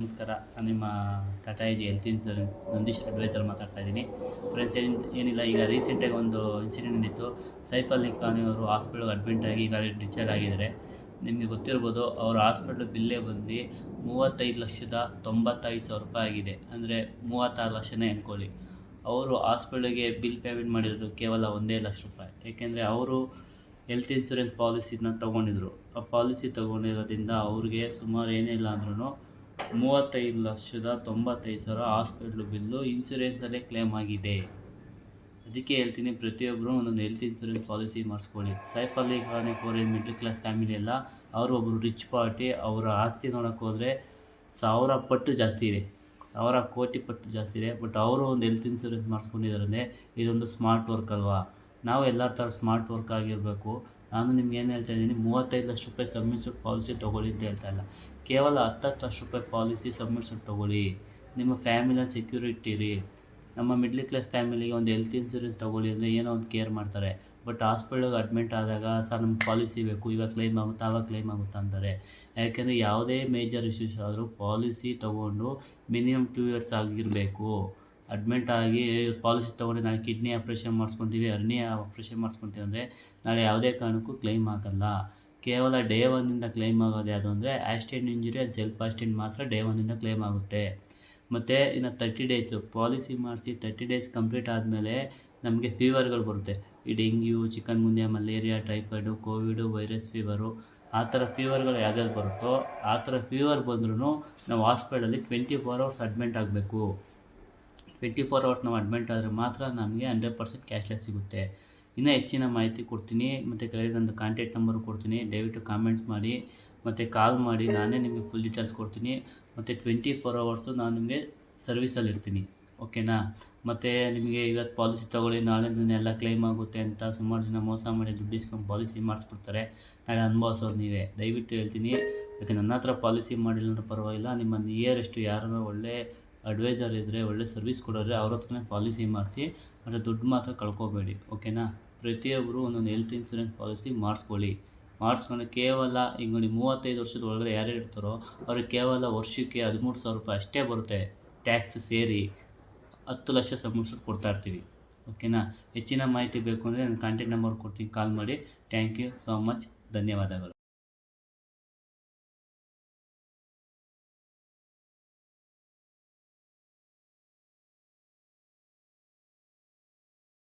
ನಮಸ್ಕಾರ. ನಾನು ನಿಮ್ಮ Tata AIG health insurance Nandish advisor ಮಾತಾಡ್ತಾ ಇದ್ದೀನಿ. ಫ್ರೆಂಡ್ಸ್, ಏನಿಲ್ಲ, ಈಗ ರೀಸೆಂಟಾಗಿ ಒಂದು ಇನ್ಸಿಡೆಂಟ್ ನಡೀತು. ಸೈಫ್ ಅಲಿ ಖಾನ್ ಅವರು ಹಾಸ್ಪಿಟಲ್ಗೆ ಅಡ್ಮಿಟ್ ಆಗಿ ಈಗ ಡಿಸ್ಚಾರ್ಜ್ ಆಗಿದ್ದಾರೆ. ನಿಮಗೆ ಗೊತ್ತಿರ್ಬೋದು, ಅವ್ರ ಹಾಸ್ಪಿಟ್ಲ್ ಬಿಲ್ಲೇ ಬಂದು 35,95,000 ಆಗಿದೆ. ಅಂದರೆ 36 ಲಕ್ಷನೇ ಅಂದ್ಕೊಳ್ಳಿ. ಅವರು ಹಾಸ್ಪಿಟಲ್ಗೆ ಬಿಲ್ ಪೇಮೆಂಟ್ ಮಾಡಿರೋದು ಕೇವಲ 1 ಲಕ್ಷ ರೂಪಾಯಿ. ಏಕೆಂದರೆ ಅವರು ಹೆಲ್ತ್ ಇನ್ಶೂರೆನ್ಸ್ ಪಾಲಿಸಿನ ತೊಗೊಂಡಿದ್ರು. ಆ ಪಾಲಿಸಿ ತೊಗೊಂಡಿರೋದ್ರಿಂದ ಅವ್ರಿಗೆ ಸುಮಾರು ಏನಿಲ್ಲ ಅಂದ್ರೂ 35,95,000 ಹಾಸ್ಪಿಟ್ಲ್ ಬಿಲ್ಲು ಇನ್ಶೂರೆನ್ಸಲ್ಲೇ ಕ್ಲೇಮ್ ಆಗಿದೆ. ಅದಕ್ಕೆ ಹೇಳ್ತೀನಿ, ಪ್ರತಿಯೊಬ್ಬರು ಒಂದೊಂದು ಹೆಲ್ತ್ ಇನ್ಶೂರೆನ್ಸ್ ಪಾಲಿಸಿ ಮಾಡಿಸ್ಕೊಳ್ಳಿ. Saif Ali Khan for middle class family ಅಲ್ಲ, ಅವರು ಒಬ್ಬರು ರಿಚ್ ಪಾರ್ಟಿ. ಅವರ ಆಸ್ತಿ ನೋಡೋಕ್ಕೆ ಹೋದರೆ 1000 ಪಟ್ಟು ಜಾಸ್ತಿ ಇದೆ, 1000 ಕೋಟಿ ಪಟ್ಟು ಜಾಸ್ತಿ ಇದೆ. ಬಟ್ ಅವರು ಒಂದು ಹೆಲ್ತ್ ಇನ್ಶೂರೆನ್ಸ್ ಮಾಡಿಸ್ಕೊಂಡಿದ್ದಾರೆ. ಇದೊಂದು ಸ್ಮಾರ್ಟ್ ವರ್ಕ್ ಅಲ್ವಾ? ನಾವು ಎಲ್ಲರ ಥರ ಸ್ಮಾರ್ಟ್ ವರ್ಕ್ ಆಗಿರಬೇಕು. ನಾನು ನಿಮ್ಗೆ ಏನು ಹೇಳ್ತಾ ಇದ್ದೀನಿ, 35 ಲಕ್ಷ ರೂಪಾಯಿ ಸಬ್ಮಿಟ್ಡ್ ಪಾಲಿಸಿ ತೊಗೊಳ್ಳಿ ಅಂತ ಹೇಳ್ತಾ ಇಲ್ಲ. ಕೇವಲ 10 ಲಕ್ಷ ರೂಪಾಯಿ ಪಾಲಿಸಿ ಸಬ್ಮಿಟ್ಡ್ ತೊಗೊಳ್ಳಿ. ನಿಮ್ಮ ಫ್ಯಾಮಿಲಿಯಲ್ಲಿ ಸೆಕ್ಯೂರಿಟಿ ಇರಿ. ನಮ್ಮ ಮಿಡ್ಲ್ ಕ್ಲಾಸ್ ಫ್ಯಾಮಿಲಿಗೆ ಒಂದು ಹೆಲ್ತ್ ಇನ್ಶೂರೆನ್ಸ್ ತೊಗೊಳ್ಳಿ ಅಂದರೆ ಏನೋ ಒಂದು ಕೇರ್ ಮಾಡ್ತಾರೆ. ಬಟ್ ಹಾಸ್ಪಿಟಲ್ಗೆ ಅಡ್ಮಿಟ್ ಆದಾಗ, ಸರ್ ನಮ್ಗೆ ಪಾಲಿಸಿ ಬೇಕು, ಇವಾಗ ಕ್ಲೈಮ್ ಆಗುತ್ತಾ ಆವಾಗ ಕ್ಲೈಮ್ ಆಗುತ್ತಾ ಅಂತಾರೆ. ಯಾಕೆಂದರೆ ಯಾವುದೇ ಮೇಜರ್ ಇಶ್ಯೂಸ್ ಆದರೂ ಪಾಲಿಸಿ ತೊಗೊಂಡು ಮಿನಿಮಮ್ 2 ಇಯರ್ಸ್ ಆಗಿರಬೇಕು. ಅಡ್ಮಿಟ್ ಆಗಿ ಪಾಲಿಸಿ ತೊಗೊಂಡು ನಾಳೆ ಕಿಡ್ನಿ ಆಪ್ರೇಷನ್ ಮಾಡಿಸ್ಕೊತೀವಿ, ಹರ್ನಿಯಾ ಆಪ್ರೇಷನ್ ಮಾಡಿಸ್ಕೊತೀವಿ ಅಂದರೆ ನಾಳೆ ಯಾವುದೇ ಕಾರಣಕ್ಕೂ ಕ್ಲೈಮ್ ಆಗಲ್ಲ. ಕೇವಲ ಡೇ 1ಇಂದ ಕ್ಲೈಮ್ ಆಗೋದು ಯಾವುದು ಅಂದರೆ ಆಕ್ಸಿಡೆಂಟ್ ಇಂಜುರಿ ಅದು ಸೆಲ್ಫ್ ಆಕ್ಸಿಡೆಂಟ್ ಮಾತ್ರ ಡೇ 1ಇಂದ ಕ್ಲೈಮ್ ಆಗುತ್ತೆ. ಮತ್ತು ಇನ್ನು 30 ಡೇಸು ಪಾಲಿಸಿ ಮಾಡಿಸಿ 30 ಡೇಸ್ ಕಂಪ್ಲೀಟ್ ಆದಮೇಲೆ ನಮಗೆ ಫೀವರ್ಗಳು ಬರುತ್ತೆ. ಈ dengue, chikungunya, malaria, typhoid, COVID, virus fever, ಆ ಥರ ಫೀವರ್ಗಳು ಯಾವ್ಯಾವ್ದು ಬರುತ್ತೋ ಆ ಥರ ಫೀವರ್ ಬಂದ್ರೂ ನಾವು ಹಾಸ್ಪಿಟಲಲ್ಲಿ 24 ಅವರ್ಸ್ ಅಡ್ಮಿಟ್ ಆಗಬೇಕು. 24 ಅವರ್ಸ್ ನಾವು ಅಡ್ಮಿಟ್ ಆದರೆ ಮಾತ್ರ ನಮಗೆ 100% ಕ್ಯಾಶ್ಲೆಸ್ ಸಿಗುತ್ತೆ. ಇನ್ನೂ ಹೆಚ್ಚಿನ ಮಾಹಿತಿ ಕೊಡ್ತೀನಿ, ಮತ್ತು ಕೆಳಗೆ ನಂದು ಕಾಂಟ್ಯಾಕ್ಟ್ ನಂಬರು ಕೊಡ್ತೀನಿ. ದಯವಿಟ್ಟು ಕಾಮೆಂಟ್ಸ್ ಮಾಡಿ ಮತ್ತು ಕಾಲ್ ಮಾಡಿ, ನಾನೇ ನಿಮಗೆ ಫುಲ್ ಡೀಟೇಲ್ಸ್ ಕೊಡ್ತೀನಿ. ಮತ್ತು 24 ಅವರ್ಸು ನಾನು ನಿಮಗೆ ಸರ್ವಿಸಲ್ಲಿ ಇರ್ತೀನಿ, ಓಕೆನಾ? ಮತ್ತು ನಿಮಗೆ ಇವತ್ತು ಪಾಲಿಸಿ ತೊಗೊಳ್ಳಿ, ನಾಳೆ ದಿನ ಎಲ್ಲ ಕ್ಲೈಮ್ ಆಗುತ್ತೆ ಅಂತ ಸುಮಾರು ಜನ ಮೋಸ ಮಾಡಿ ದುಡ್ಡು ಇಸ್ಕೊಂಡು ಪಾಲಿಸಿ ಮಾಡಿಸ್ಬಿಡ್ತಾರೆ. ನಾಳೆ ಅನುಭವಿಸೋರು ನೀವೇ. ದಯವಿಟ್ಟು ಹೇಳ್ತೀನಿ, ಯಾಕೆ ನನ್ನ ಹತ್ರ ಪಾಲಿಸಿ ಮಾಡಿಲ್ಲ ಅಂದ್ರೆ ಪರವಾಗಿಲ್ಲ, ನಿಮ್ಮ ನಿಯರೆಸ್ಟ್ ಯಾರು ಒಳ್ಳೆ ಅಡ್ವೈಸರ್ ಇದ್ದರೆ, ಒಳ್ಳೆ ಸರ್ವಿಸ್ ಕೊಡೋರೆ ಅವ್ರ ಹತ್ರನೇ ಪಾಲಿಸಿ ಮಾಡಿಸಿ. ಆದರೆ ದುಡ್ಡು ಮಾತ್ರ ಕಳ್ಕೊಬೇಡಿ, ಓಕೆನಾ? ಪ್ರತಿಯೊಬ್ಬರು ಒಂದೊಂದು ಹೆಲ್ತ್ ಇನ್ಶೂರೆನ್ಸ್ ಪಾಲಿಸಿ ಮಾಡಿಸ್ಕೊಳ್ಳಿ. ಮಾಡಿಸ್ಕೊಂಡು ಕೇವಲ ಈಗ ನೋಡಿ, 35 ವರ್ಷದ ಒಳಗಡೆ ಯಾರ್ಯಾರು ಇರ್ತಾರೋ ಅವ್ರಿಗೆ ಕೇವಲ ವರ್ಷಕ್ಕೆ 13,000 ರೂಪಾಯಿ ಅಷ್ಟೇ ಬರುತ್ತೆ. ಟ್ಯಾಕ್ಸ್ ಸೇರಿ 10 ಲಕ್ಷ ಸಬ್ಮಿಟ್ಸ್ ಕೊಡ್ತಾಯಿರ್ತೀವಿ, ಓಕೆನಾ? ಹೆಚ್ಚಿನ ಮಾಹಿತಿ ಬೇಕು ಅಂದರೆ ನನ್ನ ಕಾಂಟ್ಯಾಕ್ಟ್ ನಂಬರ್ ಕೊಡ್ತೀನಿ, ಕಾಲ್ ಮಾಡಿ. Thank you so much. ಧನ್ಯವಾದಗಳು.